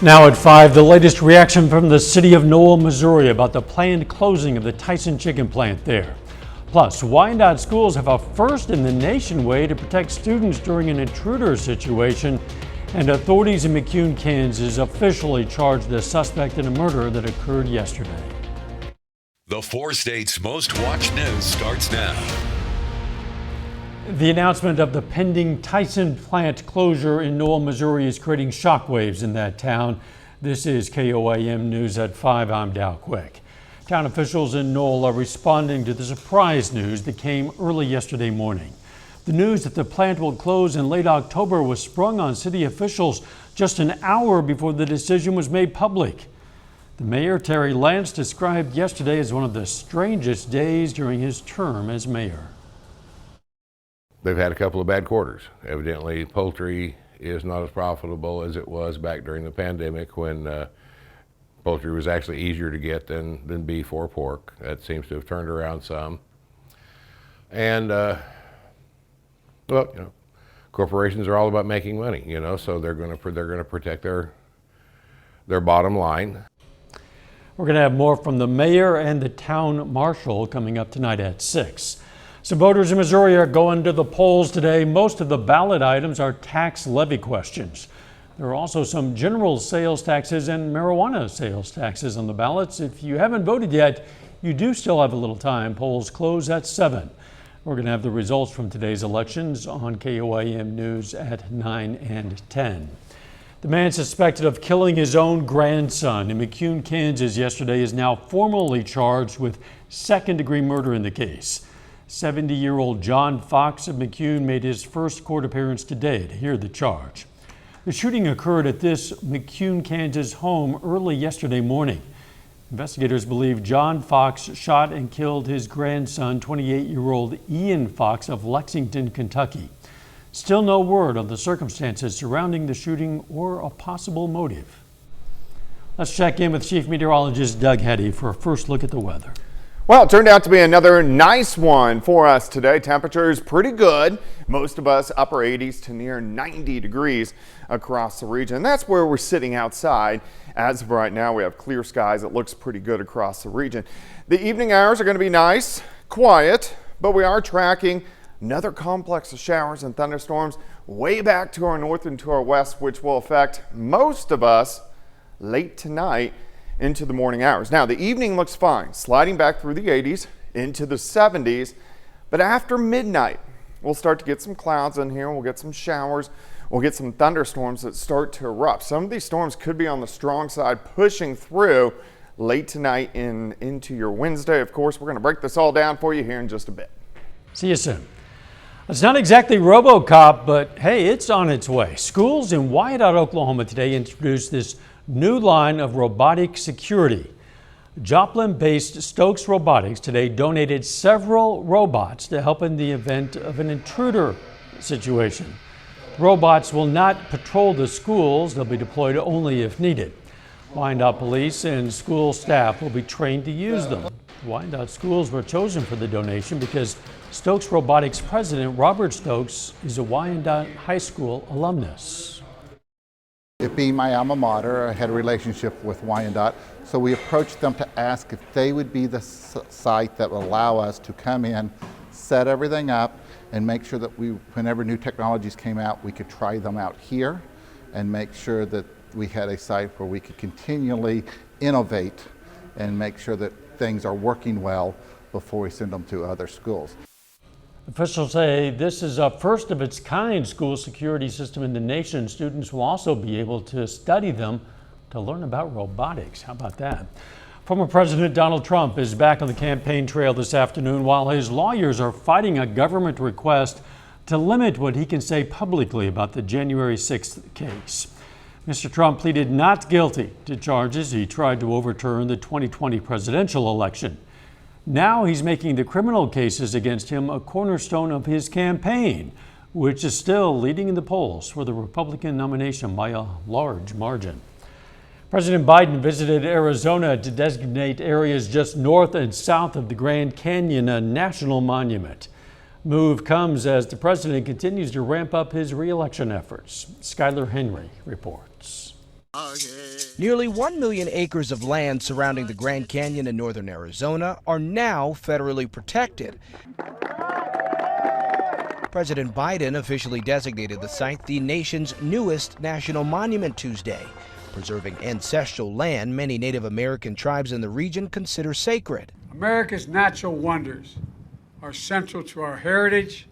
Now at 5, the latest reaction from the city of Newell, Missouri about the planned closing of the Tyson chicken plant there. Plus, Wyandotte schools have a first in the nation way to protect students during an intruder situation. And authorities in McCune, Kansas officially charged the suspect in a murder that occurred yesterday. The 4 states' most watched news starts now. The announcement of the pending Tyson plant closure in Newell, Missouri is creating shockwaves in that town. This is KOAM News at 5. I'm Dow Quick. Town officials in Newell are responding to the surprise news that came early yesterday morning. The news that the plant will close in late October was sprung on city officials just an hour before the decision was made public. The mayor, Terry Lance, described yesterday as one of the strangest days during his term as mayor. They've had a couple of bad quarters. Evidently, poultry is not as profitable as it was back during the pandemic when poultry was actually easier to get than beef or pork. That seems to have turned around some. And, well, you know, corporations are all about making money, you know, so they're going to protect their bottom line. We're going to have more from the mayor and the town marshal coming up tonight at 6. Some voters in Missouri are going to the polls today. Most of the ballot items are tax levy questions. There are also some general sales taxes and marijuana sales taxes on the ballots. If you haven't voted yet, you do still have a little time. Polls close at 7. We're going to have the results from today's elections on KOAM News at 9 and 10. The man suspected of killing his own grandson in McCune, Kansas yesterday is now formally charged with second-degree murder in the case. 70-year-old John Fox of McCune made his first court appearance today to hear the charge. The shooting occurred at this McCune, Kansas home early yesterday morning. Investigators believe John Fox shot and killed his grandson, 28-year-old Ian Fox of Lexington, Kentucky. Still no word on the circumstances surrounding the shooting or a possible motive. Let's check in with Chief Meteorologist Doug Heddy for a first look at the weather. Well, it turned out to be another nice one for us today. Temperatures pretty good. Most of us upper 80s to near 90 degrees across the region. That's where we're sitting outside. As of right now, we have clear skies. It looks pretty good across the region. The evening hours are going to be nice, quiet, but we are tracking another complex of showers and thunderstorms way back to our north and to our west, which will affect most of us late tonight into the morning hours. Now, the evening looks fine, sliding back through the 80s into the 70s, but after midnight, we'll start to get some clouds in here. We'll get some showers. We'll get some thunderstorms that start to erupt. Some of these storms could be on the strong side, pushing through late tonight and into your Wednesday. Of course, we're going to break this all down for you here in just a bit. See you soon. It's not exactly RoboCop, but hey, it's on its way. Schools in Wyandotte, Oklahoma today introduced this new line of robotic security. Joplin-based Stokes Robotics today donated several robots to help in the event of an intruder situation. Robots will not patrol the schools. They'll be deployed only if needed. Wyandotte police and school staff will be trained to use them. Wyandotte schools were chosen for the donation because Stokes Robotics president Robert Stokes is a Wyandotte High School alumnus. It being my alma mater, I had a relationship with Wyandotte, so we approached them to ask if they would be the site that would allow us to come in, set everything up, and make sure that whenever new technologies came out, we could try them out here and make sure that we had a site where we could continually innovate and make sure that things are working well before we send them to other schools. Officials say this is a first of its kind school security system in the nation. Students will also be able to study them to learn about robotics. How about that? Former President Donald Trump is back on the campaign trail this afternoon while his lawyers are fighting a government request to limit what he can say publicly about the January 6th case. Mr. Trump pleaded not guilty to charges he tried to overturn the 2020 presidential election. Now he's making the criminal cases against him a cornerstone of his campaign, which is still leading in the polls for the Republican nomination by a large margin. President Biden visited Arizona to designate areas just north and south of the Grand Canyon a national monument. Move comes as the president continues to ramp up his re-election efforts. Skylar Henry reports. Nearly 1 million acres of land surrounding the Grand Canyon in northern Arizona are now federally protected. President Biden officially designated the site the nation's newest national monument Tuesday, preserving ancestral land many Native American tribes in the region consider sacred. America's natural wonders are central to our heritage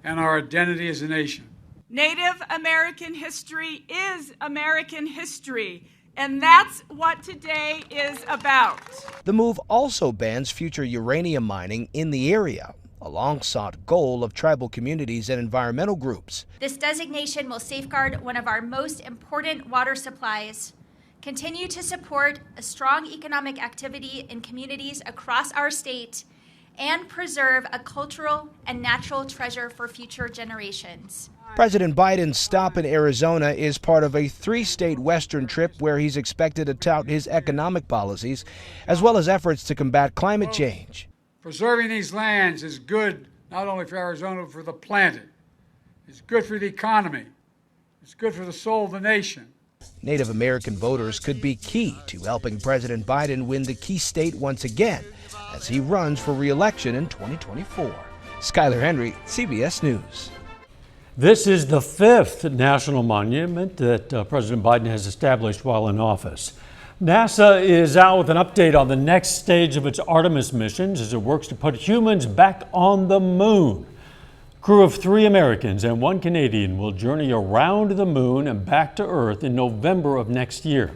and our identity as a nation. Native American history is American history, and that's what today is about. The move also bans future uranium mining in the area, a long-sought goal of tribal communities and environmental groups. This designation will safeguard one of our most important water supplies, continue to support a strong economic activity in communities across our state, and preserve a cultural and natural treasure for future generations. President Biden's stop in Arizona is part of a 3-state western trip where he's expected to tout his economic policies, as well as efforts to combat climate change. Preserving these lands is good not only for Arizona, but for the planet. It's good for the economy. It's good for the soul of the nation. Native American voters could be key to helping President Biden win the key state once again as he runs for re-election in 2024. Skyler Henry, CBS News. This is the 5th national monument that President Biden has established while in office. NASA is out with an update on the next stage of its Artemis missions as it works to put humans back on the moon. A crew of 3 Americans and 1 Canadian will journey around the moon and back to Earth in November of next year.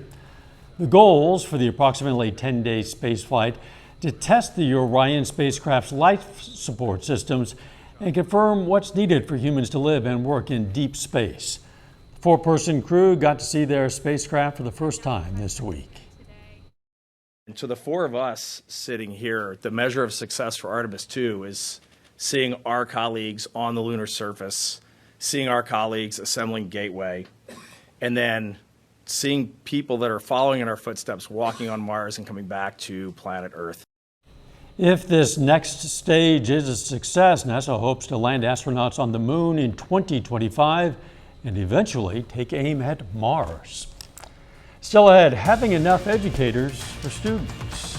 The goals for the approximately 10-day spaceflight to test the Orion spacecraft's life support systems and confirm what's needed for humans to live and work in deep space. The 4-person crew got to see their spacecraft for the first time this week. And to the 4 of us sitting here, the measure of success for Artemis 2 is seeing our colleagues on the lunar surface, seeing our colleagues assembling Gateway, and then seeing people that are following in our footsteps walking on Mars and coming back to planet Earth. If this next stage is a success, NASA hopes to land astronauts on the moon in 2025 and eventually take aim at Mars. Still ahead, having enough educators for students.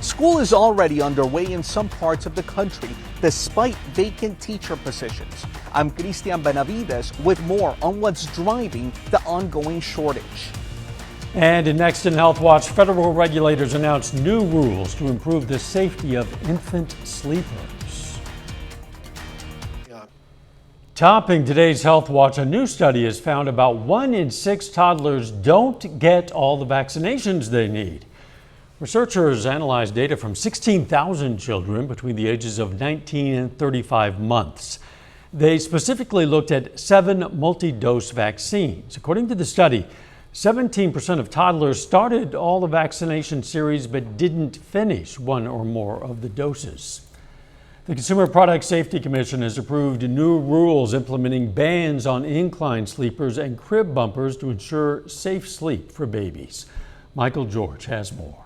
School is already underway in some parts of the country, despite vacant teacher positions. I'm Cristian Benavides with more on what's driving the ongoing shortage. And in Next in Health Watch, federal regulators announced new rules to improve the safety of infant sleepers. Topping today's Health Watch, a new study has found about 1 in 6 toddlers don't get all the vaccinations they need. Researchers analyzed data from 16,000 children between the ages of 19 and 35 months. They specifically looked at 7 multi-dose vaccines. According to the study, 17% of toddlers started all the vaccination series but didn't finish 1 or more of the doses. The Consumer Product Safety Commission has approved new rules implementing bans on incline sleepers and crib bumpers to ensure safe sleep for babies. Michael George has more.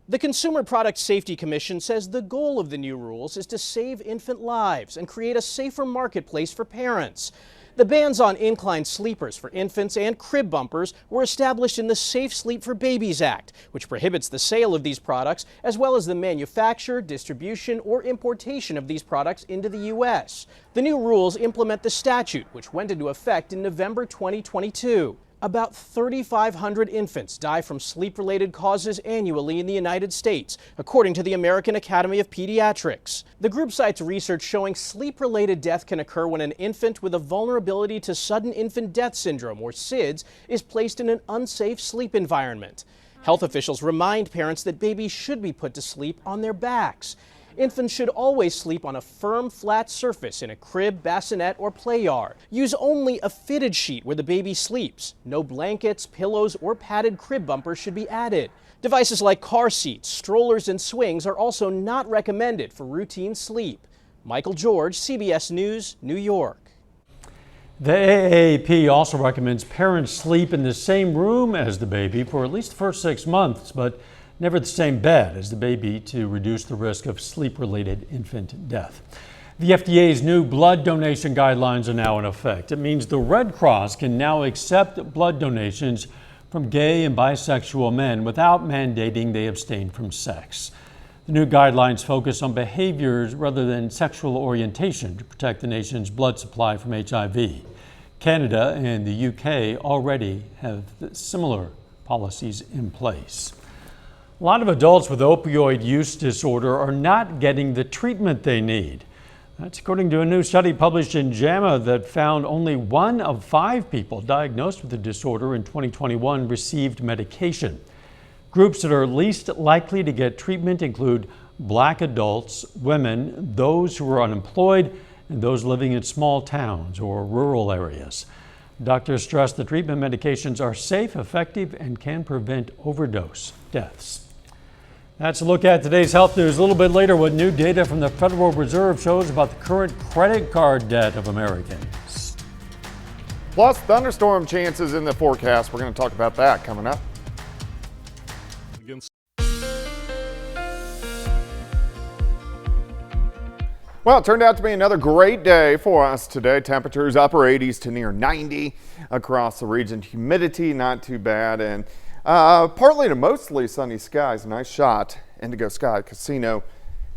The Consumer Product Safety Commission says the goal of the new rules is to save infant lives and create a safer marketplace for parents. The bans on incline sleepers for infants and crib bumpers were established in the Safe Sleep for Babies Act, which prohibits the sale of these products as well as the manufacture, distribution, or importation of these products into the U.S. The new rules implement the statute, which went into effect in November 2022. About 3,500 infants die from sleep-related causes annually in the United States, according to the American Academy of Pediatrics. The group cites research showing sleep-related death can occur when an infant with a vulnerability to sudden infant death syndrome, or SIDS, is placed in an unsafe sleep environment. Health officials remind parents that babies should be put to sleep on their backs. Infants should always sleep on a firm, flat surface in a crib, bassinet, or play yard. Use only a fitted sheet where the baby sleeps. No blankets, pillows, or padded crib bumpers should be added. Devices like car seats, strollers, and swings are also not recommended for routine sleep. Michael George, CBS News, New York. The AAP also recommends parents sleep in the same room as the baby for at least the first 6 months, but never the same bed as the baby to reduce the risk of sleep-related infant death. The FDA's new blood donation guidelines are now in effect. It means the Red Cross can now accept blood donations from gay and bisexual men without mandating they abstain from sex. The new guidelines focus on behaviors rather than sexual orientation to protect the nation's blood supply from HIV. Canada and the UK already have similar policies in place. A lot of adults with opioid use disorder are not getting the treatment they need. That's according to a new study published in JAMA that found only 1 of 5 people diagnosed with the disorder in 2021 received medication. Groups that are least likely to get treatment include Black adults, women, those who are unemployed, and those living in small towns or rural areas. Doctors stress the treatment medications are safe, effective, and can prevent overdose deaths. That's a look at today's health news. A little bit later, what new data from the Federal Reserve shows about the current credit card debt of Americans. Plus, thunderstorm chances in the forecast. We're going to talk about that coming up. Well, it turned out to be another great day for us today. Temperatures upper 80s to near 90 across the region. Humidity not too bad, and partly to mostly sunny skies. Nice shot. Indigo Sky Casino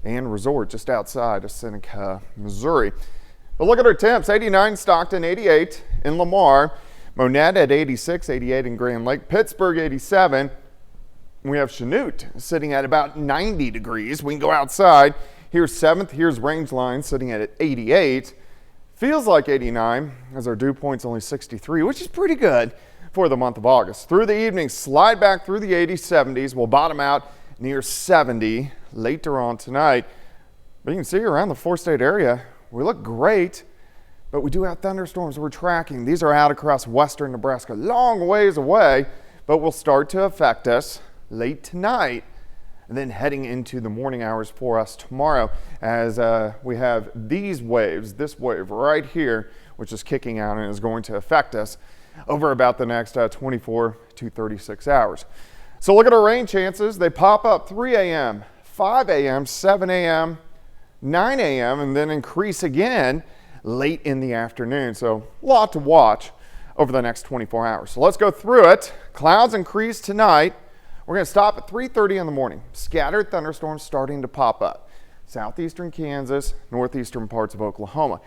and Resort just outside of Seneca, Missouri. But look at our temps. 89 Stockton, 88 in Lamar. Monette at 86, 88 in Grand Lake. Pittsburgh 87. We have Chanute sitting at about 90 degrees. We can go outside. Here's 7th. Here's Rangeline sitting at 88. Feels like 89 as our dew point's only 63, which is pretty good for the month of August. Through the evening, slide back through the 80s, 70s. We'll bottom out near 70 later on tonight. But you can see around the 4-state area, we look great, but we do have thunderstorms we're tracking. These are out across western Nebraska, long ways away, but will start to affect us late tonight and then heading into the morning hours for us tomorrow as we have these waves, this wave right here, which is kicking out and is going to affect us over about the next 24 to 36 hours. So look at our rain chances. They pop up 3 a.m., 5 a.m., 7 a.m., 9 a.m., and then increase again late in the afternoon. So a lot to watch over the next 24 hours. So let's go through it. Clouds increase tonight. We're going to stop at 3:30 in the morning. Scattered thunderstorms starting to pop up. Southeastern Kansas, northeastern parts of Oklahoma.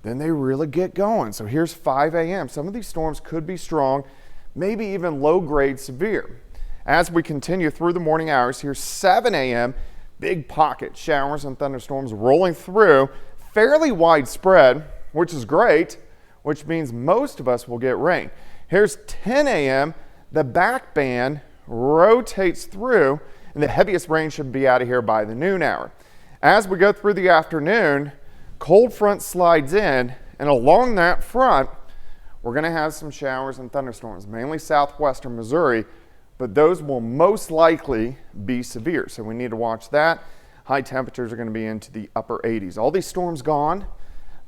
Then they really get going. So here's 5 a.m. Some of these storms could be strong, maybe even low-grade severe. As we continue through the morning hours, here's 7 a.m. Big pocket showers and thunderstorms rolling through, fairly widespread, which is great, which means most of us will get rain. Here's 10 a.m. The back band rotates through, and the heaviest rain should be out of here by the noon hour. As we go through the afternoon, cold front slides in, and along that front, we're going to have some showers and thunderstorms, mainly southwestern Missouri, but those will most likely be severe, so we need to watch that. High temperatures are going to be into the upper 80s. All these storms gone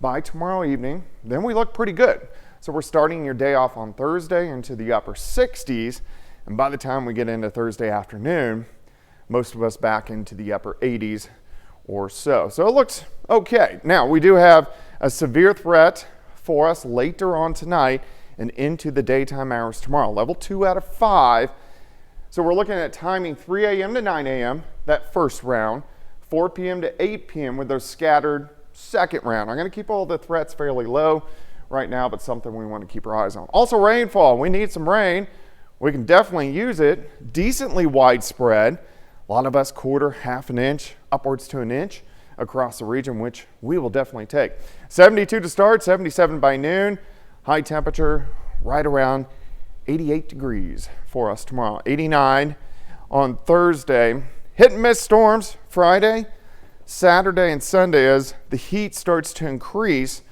by tomorrow evening, then we look pretty good. So we're starting your day off on Thursday into the upper 60s, and by the time we get into Thursday afternoon, most of us back into the upper 80s or so. So it looks okay. Now, we do have a severe threat for us later on tonight and into the daytime hours tomorrow. Level 2 out of 5. So we're looking at timing 3 a.m. to 9 a.m., that first round, 4 p.m. to 8 p.m. with those scattered second round. I'm going to keep all the threats fairly low right now, but something we want to keep our eyes on. Also rainfall. We need some rain. We can definitely use it. Decently widespread. A lot of us quarter, half an inch, upwards to an inch across the region, which we will definitely take. 72 to start, 77 by noon. High temperature right around 88 degrees for us tomorrow. 89 on Thursday. Hit and miss storms Friday, Saturday, and Sunday as the heat starts to increase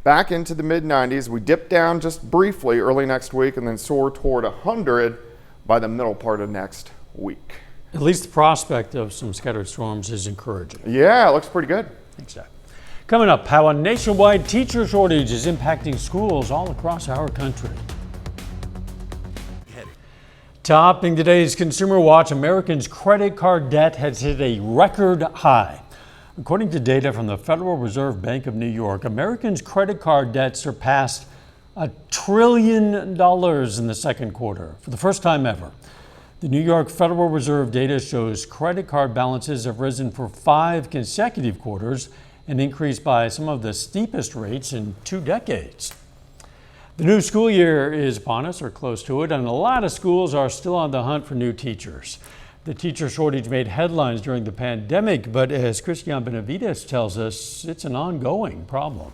back into the mid-90s. We dip down just briefly early next week and then soar toward 100 by the middle part of next week. At least the prospect of some scattered storms is encouraging. Yeah, it looks pretty good. Exactly. Coming up, how a nationwide teacher shortage is impacting schools all across our country. Topping today's Consumer Watch, Americans' credit card debt has hit a record high. According to data from the Federal Reserve Bank of New York, Americans' credit card debt surpassed $1 trillion in the second quarter for the first time ever. The New York Federal Reserve data shows credit card balances have risen for 5 consecutive quarters and increased by some of the steepest rates in 2 decades. The new school year is upon us or close to it, and a lot of schools are still on the hunt for new teachers. The teacher shortage made headlines during the pandemic, but as Christian Benavides tells us, it's an ongoing problem.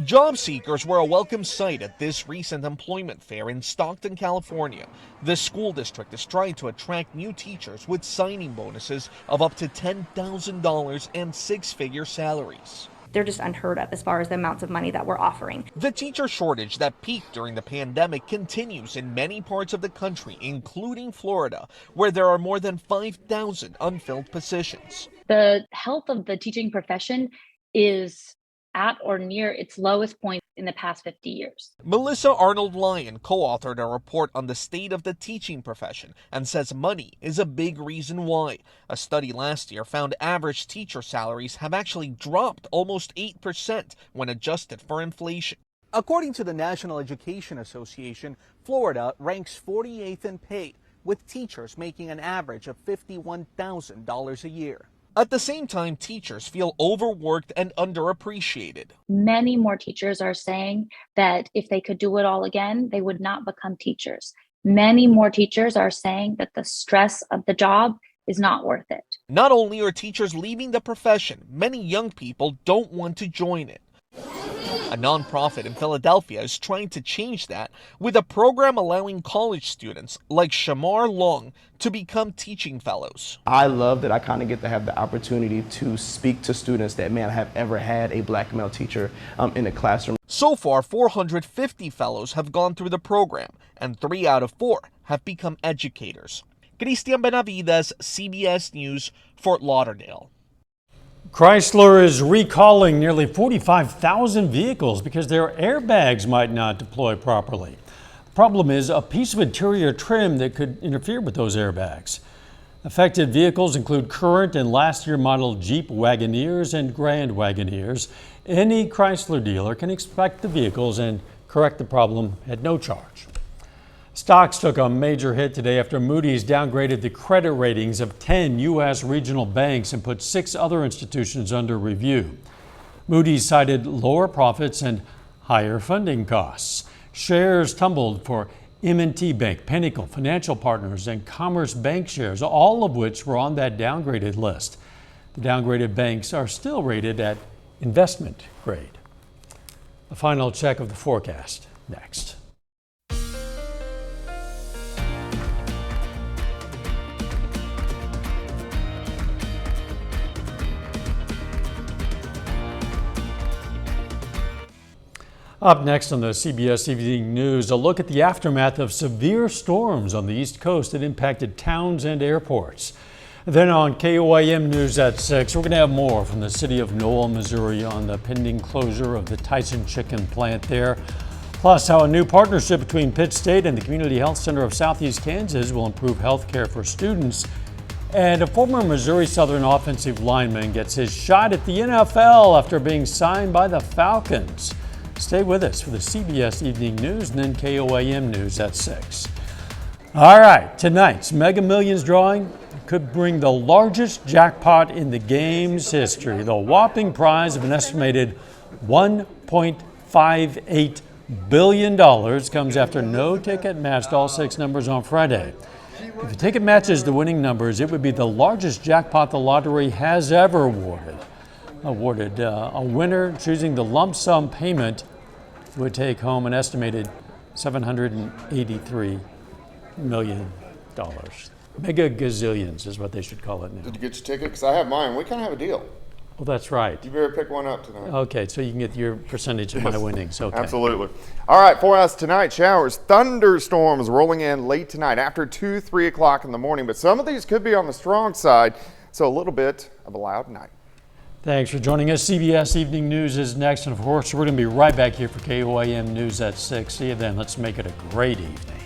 Job seekers were a welcome sight at this recent employment fair in Stockton, California. The school district is trying to attract new teachers with signing bonuses of up to $10,000 and 6-figure salaries. They're just unheard of as far as the amounts of money that we're offering. The teacher shortage that peaked during the pandemic continues in many parts of the country, including Florida, where there are more than 5,000 unfilled positions. The health of the teaching profession is at or near its lowest point in the past 50 years. Melissa Arnold-Lyon co-authored a report on the state of the teaching profession and says money is a big reason why. A study last year found average teacher salaries have actually dropped almost 8% when adjusted for inflation. According to the National Education Association, Florida ranks 48th in pay, with teachers making an average of $51,000 a year. At the same time, teachers feel overworked and underappreciated. Many more teachers are saying that if they could do it all again, they would not become teachers. Many more teachers are saying that the stress of the job is not worth it. Not only are teachers leaving the profession, many young people don't want to join it. A nonprofit in Philadelphia is trying to change that with a program allowing college students like Shamar Long to become teaching fellows. I love that I kind of get to have the opportunity to speak to students that may not have ever had a black male teacher in the classroom. So far, 450 fellows have gone through the program, and 3 out of 4 have become educators. Christian Benavides, CBS News, Fort Lauderdale. Chrysler is recalling nearly 45,000 vehicles because their airbags might not deploy properly. The problem is a piece of interior trim that could interfere with those airbags. Affected vehicles include current and last year model Jeep Wagoneers and Grand Wagoneers. Any Chrysler dealer can inspect the vehicles and correct the problem at no charge. Stocks took a major hit today after Moody's downgraded the credit ratings of 10 U.S. regional banks and put 6 other institutions under review. Moody's cited lower profits and higher funding costs. Shares tumbled for M&T Bank, Pinnacle Financial Partners, and Commerce Bank shares, all of which were on that downgraded list. The downgraded banks are still rated at investment grade. A final check of the forecast next. Up next on the CBS Evening News, a look at the aftermath of severe storms on the East Coast that impacted towns and airports. Then on KOAM News at 6, we're going to have more from the city of Noel, Missouri on the pending closure of the Tyson chicken plant there. Plus, how a new partnership between Pitt State and the Community Health Center of Southeast Kansas will improve health care for students. And a former Missouri Southern offensive lineman gets his shot at the NFL after being signed by the Falcons. Stay with us for the CBS Evening News and then KOAM News at 6. All right, tonight's Mega Millions drawing could bring the largest jackpot in the game's history. The whopping prize of an estimated $1.58 billion comes after no ticket matched all 6 numbers on Friday. If the ticket matches the winning numbers, it would be the largest jackpot the lottery has ever awarded. A winner choosing the lump sum payment would take home an estimated $783 million. Mega gazillions is what they should call it now. Did you get your ticket? Because I have mine. We kind of have a deal. Well, that's right. You better pick one up tonight. Okay, so you can get your percentage of my winnings. Okay. Absolutely. All right, for us tonight, showers, thunderstorms rolling in late tonight after 2, 3 o'clock in the morning. But some of these could be on the strong side, so a little bit of a loud night. Thanks for joining us. CBS Evening News is next. And of course, we're going to be right back here for KOAM News at 6. See you then. Let's make it a great evening.